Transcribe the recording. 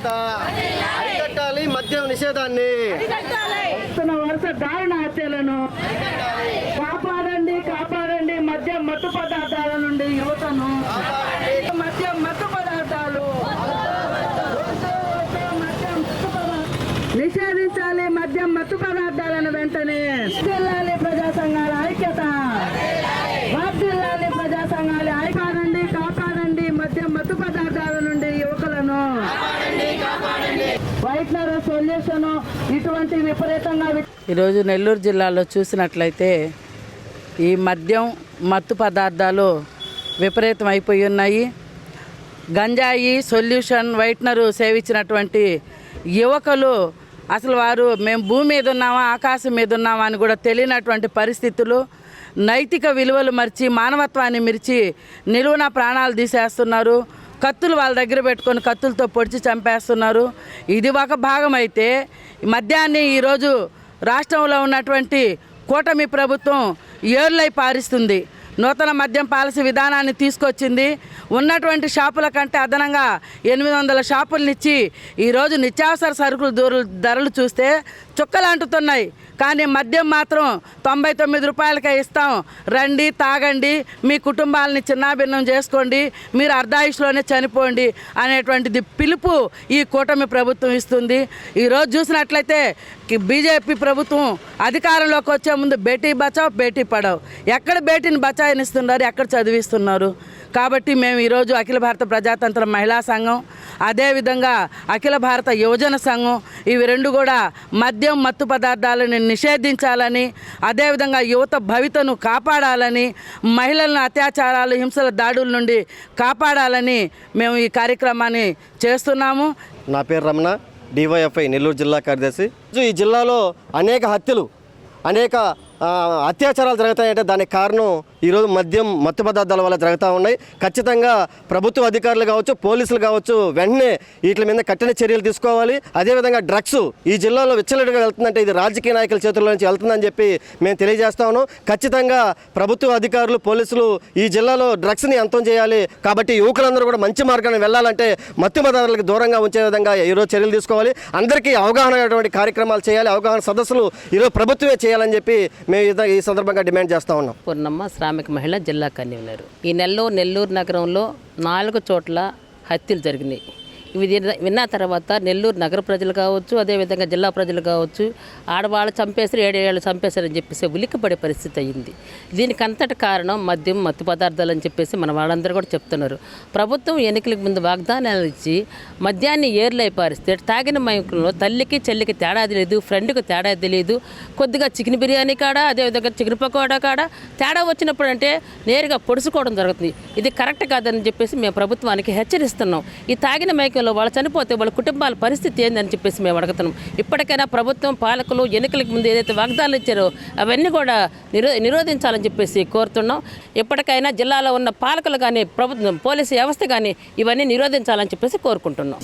ఐక్యత అరికట్టాలి మద్యం నిషేధాన్ని వరుస దారుణ హత్యలను కాపాడండి కాపాడండి మద్యం మత్తు పదార్థాల నుండి యువతను మద్యం మత్తు పదార్థాలు నిషేధించాలి మద్యం మత్తు పదార్థాలను వెంటనే జిల్లాలి ప్రజా సంఘాల ఐక్యత జిల్లాలి ప్రజా సంఘాల కాపాడండి కాపాడండి మద్యం మత్తు పదార్థాల నుండి యువకులను వైట్నర్ సొల్యూషన్ ఇటువంటి విపరీతంగా ఈరోజు నెల్లూరు జిల్లాలో చూసినట్లయితే ఈ మద్యం మత్తు పదార్థాలు విపరీతం అయిపోయి ఉన్నాయి. గంజాయి సొల్యూషన్ వైట్నరు సేవించినటువంటి యువకులు అసలు వారు మేము భూమి మీద ఉన్నామా ఆకాశం మీద ఉన్నామా అని కూడా తెలియనటువంటి పరిస్థితులు, నైతిక విలువలు మర్చి మానవత్వాన్ని మిర్చి నిలువున ప్రాణాలు తీసేస్తున్నారు. కత్తులు వాళ్ళ దగ్గర పెట్టుకొని కత్తులతో పొడిచి చంపేస్తున్నారు. ఇది ఒక భాగం అయితే మద్యాన్ని ఈరోజు రాష్ట్రంలో ఉన్నటువంటి కూటమి ప్రభుత్వం ఏర్లై పారిస్తుంది. నూతన మద్యం పాలసీ విధానాన్ని తీసుకొచ్చింది. ఉన్నటువంటి షాపుల కంటే అదనంగా 800 షాపులనిచ్చి ఈరోజు నిత్యావసర సరుకుల ధరలు చూస్తే చుక్కలు అంటుతున్నాయి. కానీ మద్యం మాత్రం 99 రూపాయలకే ఇస్తాం, రండి తాగండి, మీ కుటుంబాలని చిన్నాభిన్నం చేసుకోండి, మీరు అర్ధాయుష్లోనే చనిపోండి అనేటువంటిది పిలుపు ఈ కూటమి ప్రభుత్వం ఇస్తుంది. ఈరోజు చూసినట్లయితే బీజేపీ ప్రభుత్వం అధికారంలోకి వచ్చే ముందు బేటీ బచావ్ బేటీ పడావ్, ఎక్కడ బేటీని బచాయినిస్తున్నారు, ఎక్కడ చదివిస్తున్నారు. కాబట్టి మేము ఈరోజు అఖిల భారత ప్రజాతంత్ర మహిళా సంఘం, అదేవిధంగా అఖిల భారత యువజన సంఘం ఇవి రెండు కూడా మద్యం మత్తు పదార్థాలను నిషేధించాలని, అదేవిధంగా యువత భవితను కాపాడాలని, మహిళలను అత్యాచారాలు హింసల దాడుల నుండి కాపాడాలని మేము ఈ కార్యక్రమాన్ని చేస్తున్నాము. నా పేరు రమణ, డివైఎఫ్ఐ నెల్లూరు జిల్లా కార్యదర్శి. ఈ జిల్లాలో అనేక హత్యలు అనేక అత్యాచారాలు జరుగుతాయంటే దానికి కారణం ఈరోజు మద్యం మత్తు పదార్థాల వల్ల జరుగుతూ ఉన్నాయి. ఖచ్చితంగా ప్రభుత్వ అధికారులు కావచ్చు, పోలీసులు కావచ్చు, వెంటనే వీటి మీద కఠిన చర్యలు తీసుకోవాలి. అదేవిధంగా డ్రగ్స్ ఈ జిల్లాలో విచ్చలవిడిగా వెళ్తుందంటే ఇది రాజకీయ నాయకుల చేతుల్లో నుంచి వెళ్తుందని చెప్పి మేము తెలియజేస్తా ఉన్నాం. ఖచ్చితంగా ప్రభుత్వ అధికారులు, పోలీసులు ఈ జిల్లాలో డ్రగ్స్ని అంతం చేయాలి. కాబట్టి యువకులందరూ కూడా మంచి మార్గాన్ని వెళ్ళాలంటే మత్తు పదార్థాలకు దూరంగా ఉంచే విధంగా ఈరోజు చర్యలు తీసుకోవాలి. అందరికీ అవగాహన కార్యక్రమాలు చేయాలి, అవగాహన సదస్సులు ఈరోజు ప్రభుత్వమే చేయాలని చెప్పి మేము ఈ సందర్భంగా డిమాండ్ చేస్తూ ఉన్నాం. పూర్ణమ్మ శ్రామిక మహిళ జిల్లా కన్వీనర్. ఈ నెల్లూరు నగరంలో 4 చోట్ల హత్యలు జరిగినాయి. ఇవి విన్న తర్వాత నెల్లూరు నగర ప్రజలు కావచ్చు, అదేవిధంగా జిల్లా ప్రజలు కావచ్చు, ఆడవాళ్ళు చంపేసారు, 7 ఏళ్ళు చంపేశారని చెప్పేసి ఉలిక్కిపడే పరిస్థితి అయ్యింది. దీనికి అంతటి కారణం మద్యం మత్తు పదార్థాలు అని చెప్పేసి మన వాళ్ళందరూ కూడా చెప్తున్నారు. ప్రభుత్వం ఎన్నికలకు ముందు వాగ్దానాలు ఇచ్చి మద్యాన్ని ఏర్లై పారిస్తే తాగిన మైకుల్లో తల్లికి చెల్లికి తేడా తెలియదు, ఫ్రెండ్కి తేడా తెలియదు. కొద్దిగా చికెన్ బిర్యానీ కాడ, అదేవిధంగా చికెన్ పకోడా కాడ తేడా వచ్చినప్పుడు అంటే నేరుగా పొడుచుకోవడం జరుగుతుంది. ఇది కరెక్ట్ కాదని చెప్పేసి మేము ప్రభుత్వానికి హెచ్చరిస్తున్నాం. ఈ తాగిన మైకుల్లో వాళ్ళు చనిపోతే వాళ్ళ కుటుంబాల పరిస్థితి ఏందని చెప్పేసి మేము అడుగుతున్నాం. ఇప్పటికైనా ప్రభుత్వం, పాలకులు ఎన్నికలకు ముందు ఏదైతే వాగ్దానాలు ఇచ్చారో అవన్నీ కూడా నిరోధించాలని చెప్పేసి కోరుతున్నాం. ఇప్పటికైనా జిల్లాలో ఉన్న పాలకులు కానీ, ప్రభుత్వం, పోలీసు వ్యవస్థ కానీ ఇవన్నీ నిరోధించాలని చెప్పేసి కోరుకుంటున్నాం.